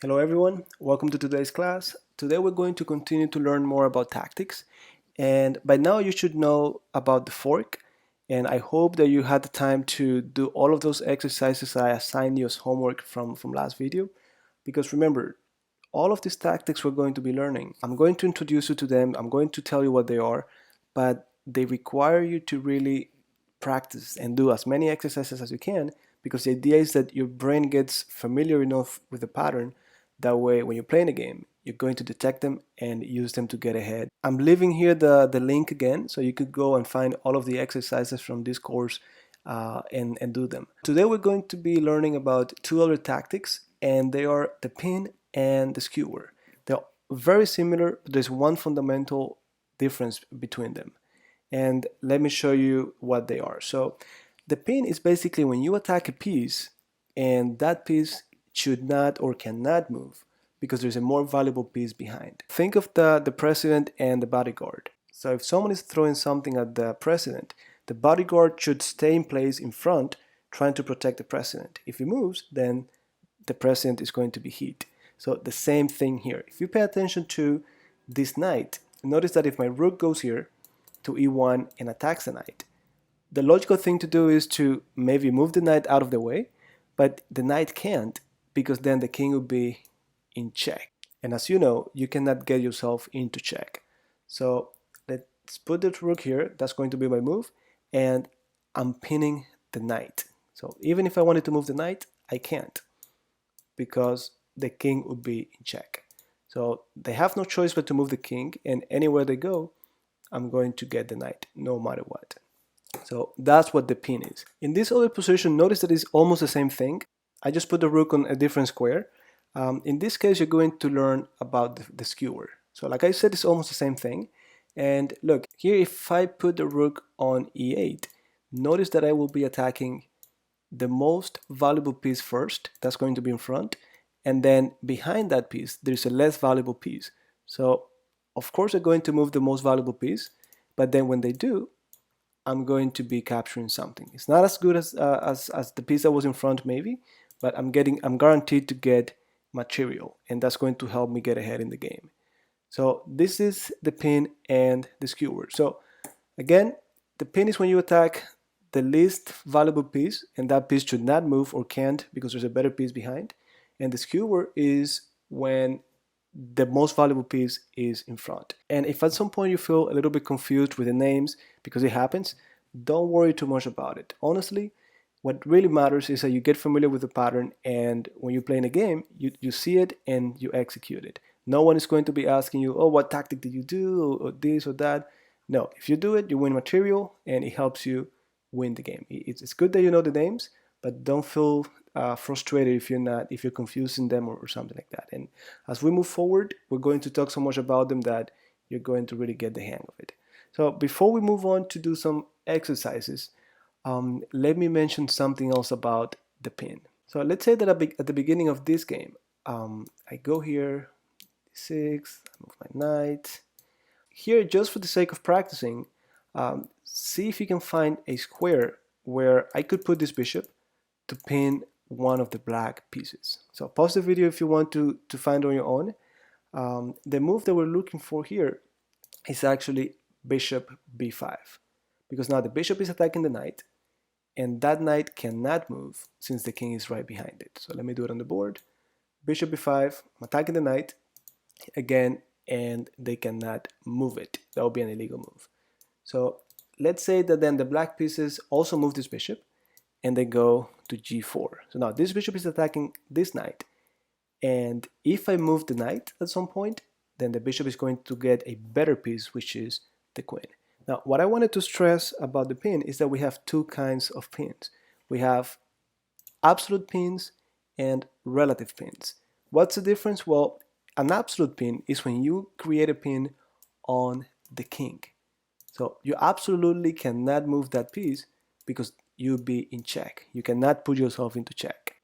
Hello everyone, welcome to today's class. Today we're going to continue to learn more about tactics, and by now you should know about the fork, and I hope that you had the time to do all of those exercises I assigned you as homework from last video, because remember, all of these tactics we're going to be learning, I'm going to introduce you to them, I'm going to tell you what they are, but they require you to really practice and do as many exercises as you can, because the idea is that your brain gets familiar enough with the pattern. That way, when you're playing a game, you're going to detect them and use them to get ahead. I'm leaving here the link again, so you could go and find all of the exercises from this course and do them. Today we're going to be learning about two other tactics, and they are the pin and the skewer. They're very similar, but there's one fundamental difference between them. And let me show you what they are. So the pin is basically when you attack a piece and that piece should not or cannot move because there's a more valuable piece behind. Think of the president and the bodyguard. So if someone is throwing something at the president, the bodyguard should stay in place in front trying to protect the president. If he moves, then the president is going to be hit. So the same thing here. If you pay attention to this knight, notice that if my rook goes here to e1 and attacks the knight, the logical thing to do is to maybe move the knight out of the way, but the knight can't because then the king would be in check. And as you know, you cannot get yourself into check. So let's put the rook here. That's going to be my move. And I'm pinning the knight. So even if I wanted to move the knight, I can't because the king would be in check. So they have no choice but to move the king, and anywhere they go, I'm going to get the knight no matter what. So that's what the pin is. In this other position, notice that it's almost the same thing. I just put the rook on a different square. In this case, you're going to learn about the skewer. So like I said, it's almost the same thing. And look, here if I put the rook on e8, notice that I will be attacking the most valuable piece first. That's going to be in front. And then behind that piece, there's a less valuable piece. So of course, they're going to move the most valuable piece. But then when they do, I'm going to be capturing something. It's not as good as the piece that was in front maybe, but I'm guaranteed to get material, and that's going to help me get ahead in the game. So this is the pin and the skewer. So again, the pin is when you attack the least valuable piece, and that piece should not move or can't because there's a better piece behind. And the skewer is when the most valuable piece is in front. And if at some point you feel a little bit confused with the names, because it happens, don't worry too much about it. Honestly, what really matters is that you get familiar with the pattern, and when you're playing a game, you see it and you execute it. No one is going to be asking you, oh, what tactic did you do, or this or that. No, if you do it, you win material, and it helps you win the game. It's good that you know the names, but don't feel frustrated if you're confusing them or something like that. And as we move forward, we're going to talk so much about them that you're going to really get the hang of it. So before we move on to do some exercises, let me mention something else about the pin. So let's say that at the beginning of this game, I go here, d6, I move my knight. Here, just for the sake of practicing, see if you can find a square where I could put this bishop to pin one of the black pieces. So pause the video if you want to find on your own. The move that we're looking for here is actually bishop b5, because now the bishop is attacking the knight, and that knight cannot move since the king is right behind it. So let me do it on the board. Bishop b5, I'm attacking the knight again, and they cannot move it. That would be an illegal move. So let's say that then the black pieces also move this bishop, and they go to g4. So now this bishop is attacking this knight, and if I move the knight at some point, then the bishop is going to get a better piece, which is the queen. Now, what I wanted to stress about the pin is that we have two kinds of pins. We have absolute pins and relative pins. What's the difference? Well, an absolute pin is when you create a pin on the king. So you absolutely cannot move that piece because you'll be in check. You cannot put yourself into check.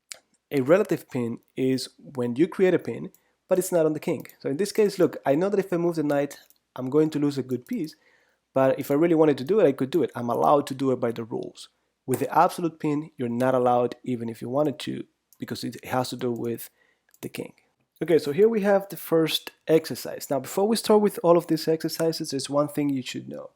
A relative pin is when you create a pin, but it's not on the king. So in this case, look, I know that if I move the knight, I'm going to lose a good piece, but if I really wanted to do it, I could do it. I'm allowed to do it by the rules. With the absolute pin, you're not allowed even if you wanted to, because it has to do with the king. Okay, so here we have the first exercise. Now, before we start with all of these exercises, there's one thing you should know.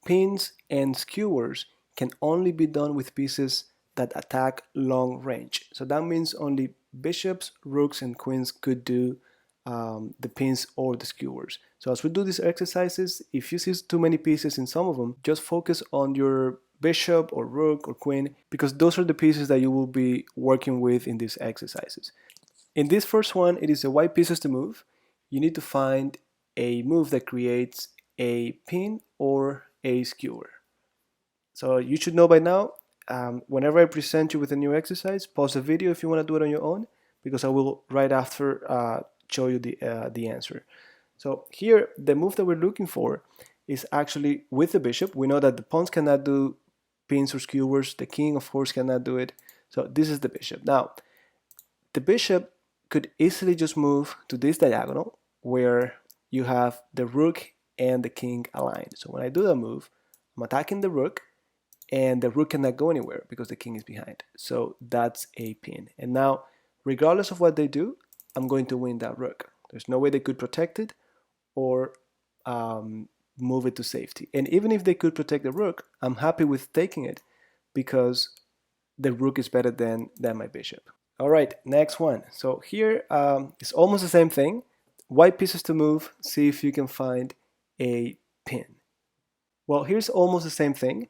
Pins and skewers can only be done with pieces that attack long range. So that means only bishops, rooks, and queens could do the pins or the skewers. So as we do these exercises, if you see too many pieces in some of them, just focus on your bishop or rook or queen, because those are the pieces that you will be working with in these exercises. In this first one, it is the white pieces to move. You need to find a move that creates a pin or a skewer. So you should know by now, whenever I present you with a new exercise, pause the video if you want to do it on your own, because I will right after show you the answer. So here, the move that we're looking for is actually with the bishop. We know that the pawns cannot do pins or skewers. The king, of course, cannot do it. So this is the bishop. Now, the bishop could easily just move to this diagonal where you have the rook and the king aligned. So when I do that move, I'm attacking the rook, and the rook cannot go anywhere because the king is behind. So that's a pin. And now, regardless of what they do, I'm going to win that rook. There's no way they could protect it or move it to safety. And even if they could protect the rook, I'm happy with taking it because the rook is better than my bishop. All right, next one. So here it's almost the same thing. White pieces to move, see if you can find a pin. Well, here's almost the same thing.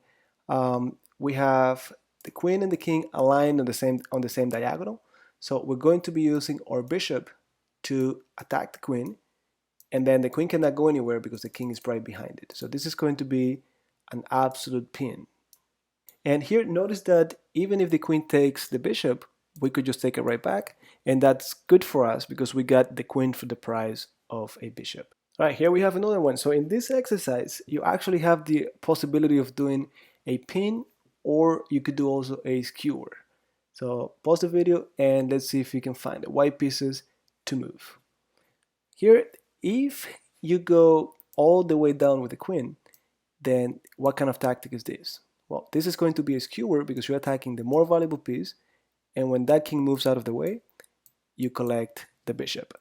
We have the queen and the king aligned on the same diagonal. So we're going to be using our bishop to attack the queen, and then the queen cannot go anywhere because the king is right behind it. So this is going to be an absolute pin. And here, notice that even if the queen takes the bishop, we could just take it right back, and that's good for us because we got the queen for the price of a bishop. All right, here we have another one. So in this exercise, you actually have the possibility of doing a pin, or you could do also a skewer. So pause the video and let's see if you can find the white pieces to move. Here, if you go all the way down with the queen, then what kind of tactic is this? Well, this is going to be a skewer because you're attacking the more valuable piece, and when that king moves out of the way, you collect the bishop.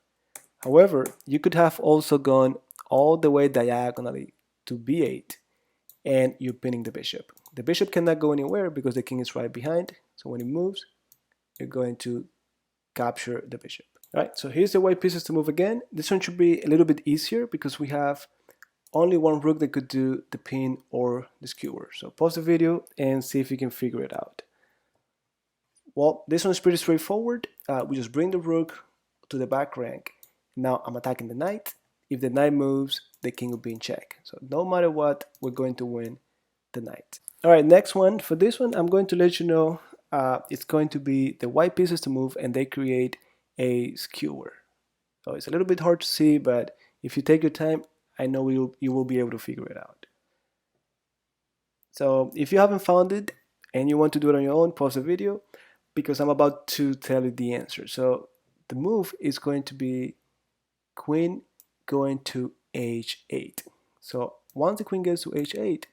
However, you could have also gone all the way diagonally to b8, and you're pinning the bishop. The bishop cannot go anywhere because the king is right behind, so when it moves, you're going to capture the bishop. All right, so here's the white pieces to move again. This one should be a little bit easier because we have only one rook that could do the pin or the skewer. So pause the video and see if you can figure it out. Well, this one is pretty straightforward. We just bring the rook to the back rank. Now I'm attacking the knight. If the knight moves, the king will be in check. So no matter what, we're going to win the knight. All right, next one. For this one, I'm going to let you know it's going to be the white pieces to move, and they create a skewer. So it's a little bit hard to see, but if you take your time, I know you will be able to figure it out. So if you haven't found it and you want to do it on your own, pause the video because I'm about to tell you the answer. So the move is going to be queen going to h8. So once the queen gets to h8,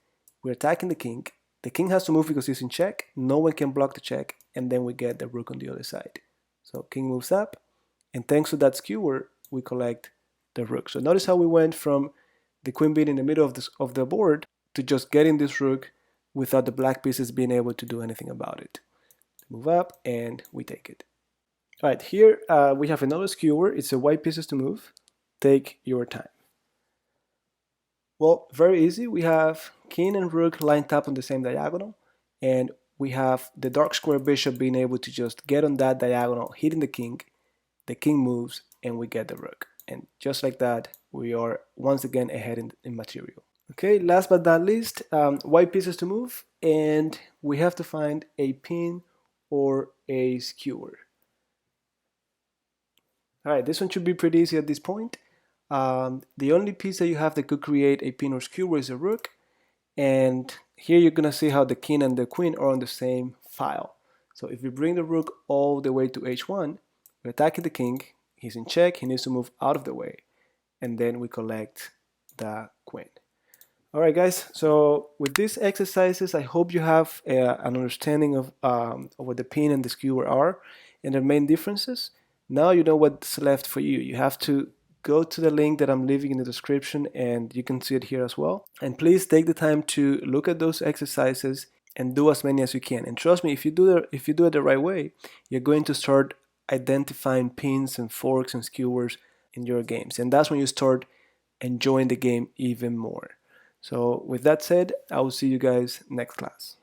we're attacking the king. The king has to move because he's in check. No one can block the check, and then we get the rook on the other side. So king moves up, and thanks to that skewer, we collect the rook. So notice how we went from the queen being in the middle of the board to just getting this rook without the black pieces being able to do anything about it. Move up, and we take it. All right, here we have another skewer. It's a white pieces to move. Take your time. Well, very easy. We have king and rook lined up on the same diagonal, and we have the dark square bishop being able to just get on that diagonal, hitting the king moves, and we get the rook. And just like that, we are once again ahead in material. Okay, last but not least, white pieces to move, and we have to find a pin or a skewer. All right, this one should be pretty easy at this point. The only piece that you have that could create a pin or skewer is a rook, and here you're gonna see how the king and the queen are on the same file. So if we bring the rook all the way to h1, we're attacking the king, he's in check, he needs to move out of the way, and then we collect the queen. All right, guys, so with these exercises, I hope you have an understanding of what the pin and the skewer are and their main differences. Now you know what's left for you. You have to go to the link that I'm leaving in the description, and you can see it here as well. And please take the time to look at those exercises and do as many as you can. And trust me, if you do it the right way, you're going to start identifying pins and forks and skewers in your games. And that's when you start enjoying the game even more. So with that said, I will see you guys next class.